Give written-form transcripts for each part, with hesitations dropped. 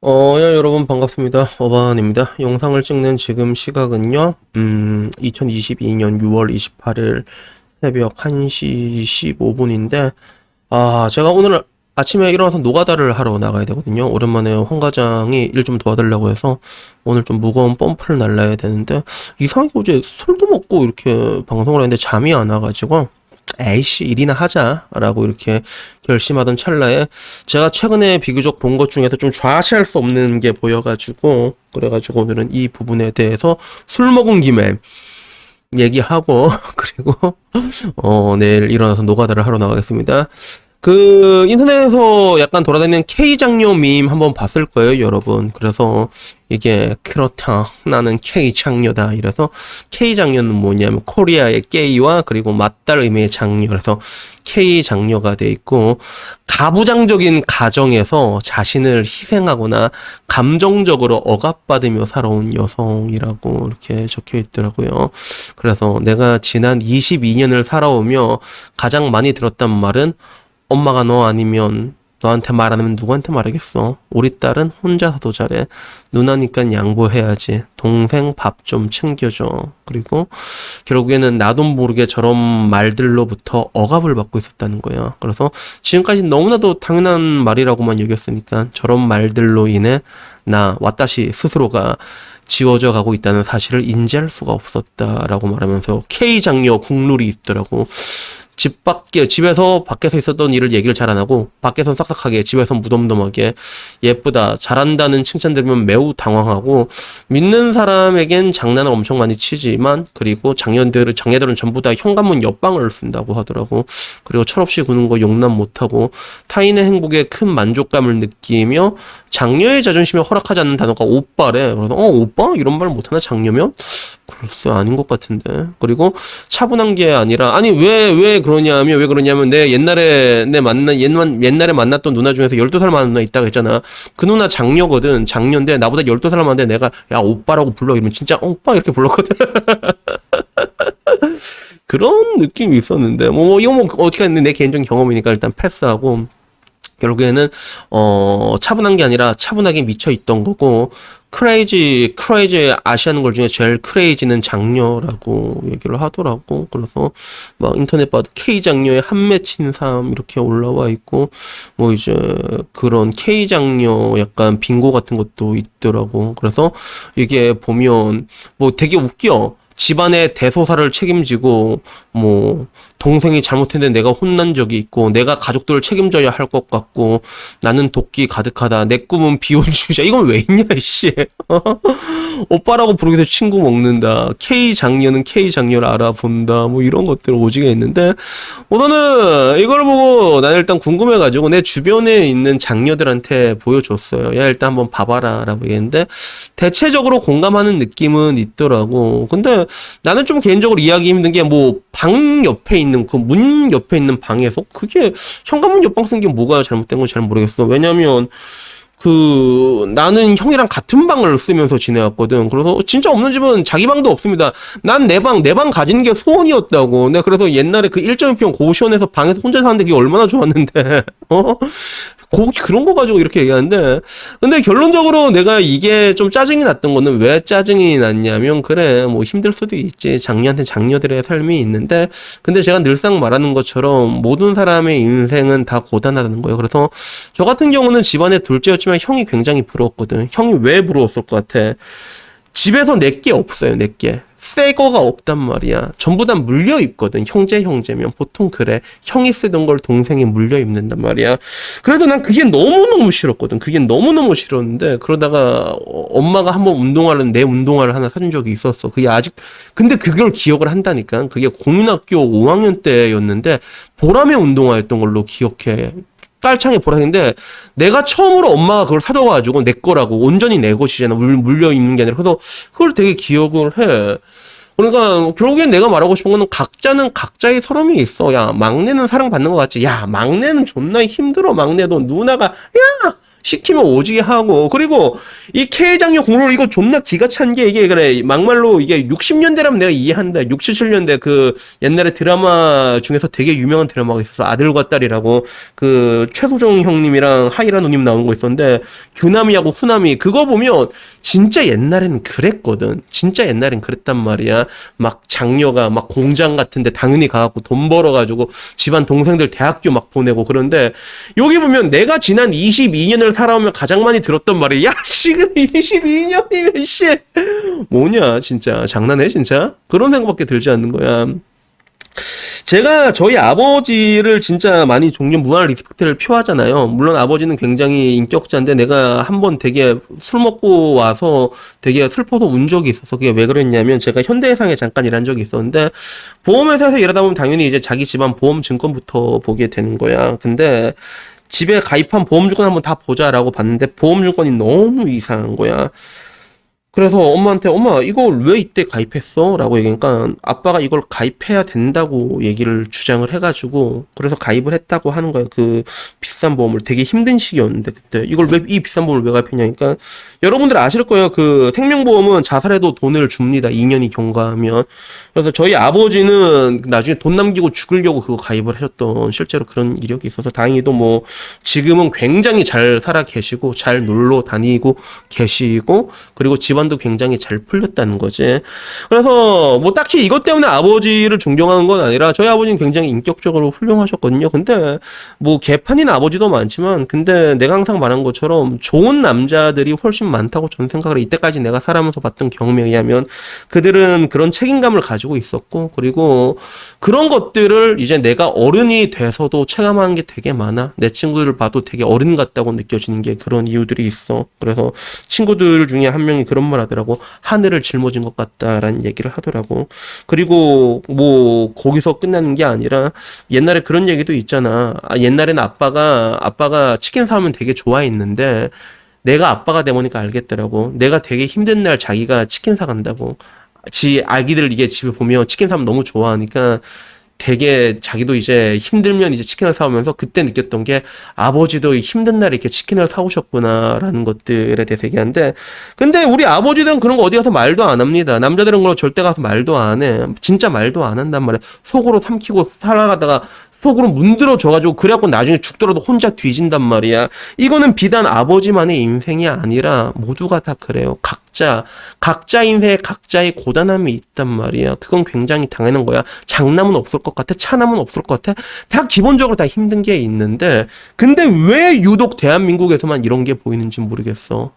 여러분 반갑습니다. 어반입니다. 영상을 찍는 지금 시각은요, 2022년 6월 28일 새벽 1시 15분인데, 제가 오늘 아침에 일어나서 노가다를 하러 나가야 되거든요. 오랜만에 홍 과장이 일 좀 도와달라고 해서 오늘 좀 무거운 펌프를 날라야 되는데, 이상하게 어제 술도 먹고 이렇게 방송을 했는데 잠이 안 와가지고, 에이씨 일이나 하자라고 이렇게 결심하던 찰나에 제가 최근에 비교적 본 것 중에서 좀 좌시할 수 없는 게 보여가지고 그래가지고 오늘은 이 부분에 대해서 술 먹은 김에 얘기하고 그리고 내일 일어나서 노가다를 하러 나가겠습니다. 그 인터넷에서 약간 돌아다니는 K 장녀 밈 한번 봤을 거예요, 여러분. 그래서 이게 그렇다, 나는 K 장녀다. 이래서 K 장녀는 뭐냐면 코리아의 게이와 그리고 맞달 의미의 장녀. 그래서 K 장녀가 돼 있고, 가부장적인 가정에서 자신을 희생하거나 감정적으로 억압받으며 살아온 여성이라고 이렇게 적혀 있더라고요. 그래서 내가 지난 22년을 살아오며 가장 많이 들었단 말은, 엄마가 너 아니면 너한테 말 안 하면 누구한테 말하겠어. 우리 딸은 혼자서도 잘해. 누나니까 양보해야지. 동생 밥 좀 챙겨줘. 그리고 결국에는 나도 모르게 저런 말들로부터 억압을 받고 있었다는 거야. 그래서 지금까지 너무나도 당연한 말이라고만 여겼으니까 저런 말들로 인해 나 와따시 스스로가 지워져 가고 있다는 사실을 인지할 수가 없었다라고 말하면서 K 장녀 국룰이 있더라고. 집에서 밖에서 있었던 일을 얘기를 잘 안 하고, 밖에선 싹싹하게, 집에선 무덤덤하게, 예쁘다, 잘한다는 칭찬 들으면 매우 당황하고, 믿는 사람에겐 장난을 엄청 많이 치지만, 그리고 장녀들은 전부 다 현관문 옆방을 쓴다고 하더라고. 그리고 철없이 구는 거 용납 못하고, 타인의 행복에 큰 만족감을 느끼며, 장녀의 자존심에 허락하지 않는 단어가 오빠래. 그래서, 오빠? 이런 말 못하나, 장녀면? 글쎄, 아닌 것 같은데. 그리고 차분한 게 아니라, 아니, 왜 그러냐면, 옛날에 만났던 누나 중에서 12살 많은 누나 있다고 했잖아. 그 누나 장녀거든. 장녀인데, 나보다 12살 많은데 내가, 야, 오빠라고 불러. 이러면 진짜, 오빠 이렇게 불렀거든. 그런 느낌이 있었는데, 이거 어떻게 했는데 내 개인적인 경험이니까 일단 패스하고, 결국에는 차분한 게 아니라 차분하게 미쳐 있던 거고, 크레이지 아시아는 걸 중에 제일 크레이지는 장녀라고 얘기를 하더라고. 그래서 막 인터넷 봐도 K 장녀의 한 맺힌 삶 이렇게 올라와 있고, 뭐 이제 그런 K 장녀 약간 빙고 같은 것도 있더라고. 그래서 이게 보면 뭐 되게 웃겨. 집안의 대소사를 책임지고, 뭐 동생이 잘못했는데 내가 혼난 적이 있고, 내가 가족들을 책임져야 할 것 같고, 나는 도끼 가득하다, 내 꿈은 비혼주의자. 이건 왜 있냐 씨. 오빠라고 부르기도 친구 먹는다, K 장녀는 K 장녀를 알아본다, 뭐 이런 것들 오지게 있는데, 우선은 이걸 보고 나는 일단 궁금해가지고 내 주변에 있는 장녀들한테 보여줬어요. 야, 일단 한번 봐봐라 라고 얘기했는데, 대체적으로 공감하는 느낌은 있더라고. 근데 나는 좀 개인적으로 이해하기 힘든 게, 뭐 방 옆에 있는 그 문 옆에 있는 방에서 그게 현관문 옆방 쓴 게 뭐가 잘못된 건 잘 모르겠어. 왜냐면 나는 형이랑 같은 방을 쓰면서 지내왔거든. 그래서 진짜 없는 집은 자기 방도 없습니다. 난 내 방 가지는 게 소원이었다고. 내가 그래서 옛날에 그 1.2평 고시원에서 방에서 혼자 사는데 그게 얼마나 좋았는데, 그런 거 가지고 이렇게 얘기하는데, 근데 결론적으로 내가 이게 좀 짜증이 났던 거는, 왜 짜증이 났냐면, 그래, 뭐 힘들 수도 있지. 장녀한테 장녀들의 삶이 있는데, 근데 제가 늘상 말하는 것처럼 모든 사람의 인생은 다 고단하다는 거예요. 그래서 저 같은 경우는 집안의 둘째였지만 형이 굉장히 부러웠거든. 형이 왜 부러웠을 것 같아? 집에서 내게 없어요, 내게. 새 거가 없단 말이야. 전부 다 물려 입거든. 형제면 보통 그래. 형이 쓰던 걸 동생이 물려 입는단 말이야. 그래도 난 그게 너무너무 싫었거든. 그게 너무너무 싫었는데, 그러다가 엄마가 한번 내 운동화를 하나 사준 적이 있었어. 그게 근데 그걸 기억을 한다니까. 그게 국민학교 5학년 때였는데 보라매 운동화였던 걸로 기억해. 깔창에 보라색인데, 내가 처음으로 엄마가 그걸 사줘가지고 내 거라고, 온전히 내 것이잖아, 물려 있는 게 아니라. 그래서 그걸 되게 기억을 해. 그러니까 결국엔 내가 말하고 싶은 거는, 각자는 각자의 서름이 있어. 야, 막내는 사랑받는 것 같지? 야, 막내는 존나 힘들어. 막내도 누나가, 야, 시키면 오지게 하고. 그리고 이 K장녀 공로를 이거 존나 기가 찬 게 이게 그래 막말로 이게 60년대라면 내가 이해한다. 60, 70년대 그 옛날에 드라마 중에서 되게 유명한 드라마가 있었어. 아들과 딸이라고. 그 최소정 형님이랑 하이라 누님 나오는 거 있었는데 규남이하고 후남이 그거 보면 진짜 옛날에는 그랬거든. 진짜 옛날엔 그랬단 말이야. 막 장녀가 막 공장 같은데 당연히 가갖고 돈 벌어가지고 집안 동생들 대학교 막 보내고. 그런데 여기 보면 내가 지난 22년을 살아오면 가장 많이 들었던 말이 야 지금 22년이면 씨 뭐냐 진짜 장난해 진짜 그런 생각밖에 들지 않는 거야. 제가 저희 아버지를 진짜 많이 존경, 무한한 리스펙트를 표하잖아요. 물론 아버지는 굉장히 인격자인데 내가 한번 되게 술 먹고 와서 되게 슬퍼서 운 적이 있어서 그게 왜 그랬냐면 제가 현대해상에 잠깐 일한 적이 있었는데 보험회사에서 일하다 보면 당연히 이제 자기 집안 보험 증권부터 보게 되는 거야. 근데 집에 가입한 보험증권 한번 다 보자라고 봤는데 보험증권이 너무 이상한 거야. 그래서 엄마한테 엄마 이걸 왜 이때 가입했어? 라고 얘기하니까 아빠가 이걸 가입해야 된다고 얘기를 주장을 해가지고 그래서 가입을 했다고 하는 거야. 그 비싼 보험을 되게 힘든 시기였는데 그때 이걸 왜 이 비싼 보험을 왜 가입했냐니까 여러분들 아실 거예요. 그 생명보험은 자살해도 돈을 줍니다. 2년이 경과하면. 그래서 저희 아버지는 나중에 돈 남기고 죽으려고 그거 가입을 하셨던 실제로 그런 이력이 있어서 다행히도 뭐 지금은 굉장히 잘 살아 계시고 잘 놀러 다니고 계시고 그리고 집안도 굉장히 잘 풀렸다는 거지. 그래서 뭐 딱히 이것 때문에 아버지를 존경하는 건 아니라 저희 아버지는 굉장히 인격적으로 훌륭하셨거든요. 근데 뭐 개판인 아버지도 많지만 근데 내가 항상 말한 것처럼 좋은 남자들이 훨씬 많다고 저는 생각을 해. 이때까지 내가 살아면서 봤던 경험에 의하면 그들은 그런 책임감을 가지고 있었고 그리고 그런 것들을 이제 내가 어른이 돼서도 체감하는 게 되게 많아. 내 친구들을 봐도 되게 어른 같다고 느껴지는 게 그런 이유들이 있어. 그래서 친구들 중에 한 명이 그런 말 하더라고. 하늘을 짊어진 것 같다라는 얘기를 하더라고. 그리고 뭐 거기서 끝나는 게 아니라 옛날에 그런 얘기도 있잖아. 옛날에는 아빠가 치킨 사오면 되게 좋아했는데 내가 아빠가 되보니까 알겠더라고. 내가 되게 힘든 날 자기가 치킨 사간다고. 지 아기들 이게 집에 보면 치킨 사면 너무 좋아하니까 되게 자기도 이제 힘들면 이제 치킨을 사오면서 그때 느꼈던 게 아버지도 힘든 날에 이렇게 치킨을 사오셨구나라는 것들에 대해서 얘기하는데 근데 우리 아버지들은 그런 거 어디 가서 말도 안 합니다. 남자들은 그런 거 절대 가서 말도 안 해. 진짜 말도 안 한단 말이야. 속으로 삼키고 살아가다가 속으로 문드러져가지고 그래갖고 나중에 죽더라도 혼자 뒤진단 말이야. 이거는 비단 아버지만의 인생이 아니라 모두가 다 그래요. 각자 인생에 각자의 고단함이 있단 말이야. 그건 굉장히 당연한 거야. 장남은 없을 것 같아. 차남은 없을 것 같아. 다 기본적으로 다 힘든 게 있는데 근데 왜 유독 대한민국에서만 이런 게 보이는지 모르겠어.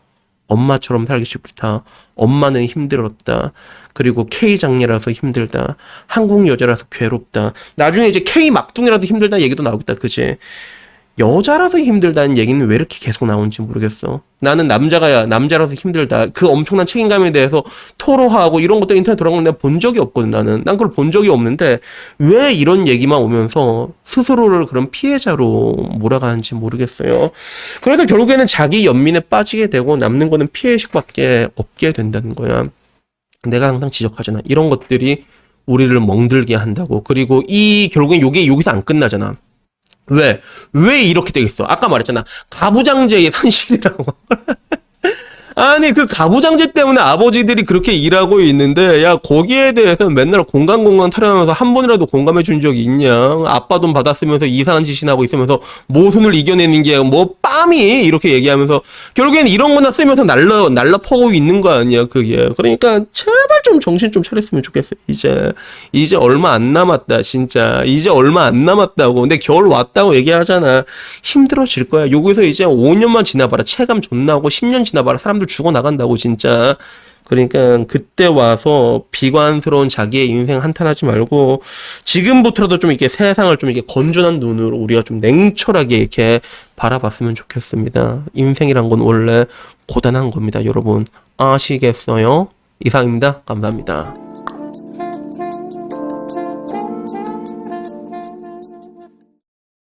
엄마처럼 살기 싫다. 엄마는 힘들었다. 그리고 K 장녀라서 힘들다. 한국 여자라서 괴롭다. 나중에 이제 K 막둥이라서 힘들다 얘기도 나오겠다. 그지? 여자라서 힘들다는 얘기는 왜 이렇게 계속 나오는지 모르겠어. 나는 남자라서 힘들다. 그 엄청난 책임감에 대해서 토로하고 이런 것들 인터넷 돌아가는 내가 본 적이 없거든, 나는. 난 그걸 본 적이 없는데, 왜 이런 얘기만 오면서 스스로를 그런 피해자로 몰아가는지 모르겠어요. 그래서 결국에는 자기 연민에 빠지게 되고 남는 거는 피해의식밖에 없게 된다는 거야. 내가 항상 지적하잖아. 이런 것들이 우리를 멍들게 한다고. 그리고 결국엔 요게 여기서 안 끝나잖아. 왜 이렇게 되겠어? 아까 말했잖아. 가부장제의 산실이라고. 아니 그 가부장제 때문에 아버지들이 그렇게 일하고 있는데 야 거기에 대해서 맨날 공감 타령하면서 한 번이라도 공감해 준 적이 있냐? 아빠 돈 받았으면서 이상한 짓이나 하고 있으면서 모순을 이겨내는 게 뭐 빰이 이렇게 얘기하면서 결국엔 이런 거나 쓰면서 날라 퍼고 있는 거 아니야 그게. 그러니까 제발 좀 정신 좀 차렸으면 좋겠어요. 이제 얼마 안 남았다 진짜. 이제 얼마 안 남았다고. 근데 겨울 왔다고 얘기하잖아. 힘들어질 거야. 여기서 이제 5년만 지나봐라. 체감 존나 하고 10년 지나봐라. 사람들 죽어나간다고 진짜. 그러니까 그때 와서 비관스러운 자기의 인생 한탄하지 말고 지금부터라도 좀 이렇게 세상을 좀 이렇게 건전한 눈으로 우리가 좀 냉철하게 이렇게 바라봤으면 좋겠습니다. 인생이란 건 원래 고단한 겁니다, 여러분. 아시겠어요? 이상입니다. 감사합니다.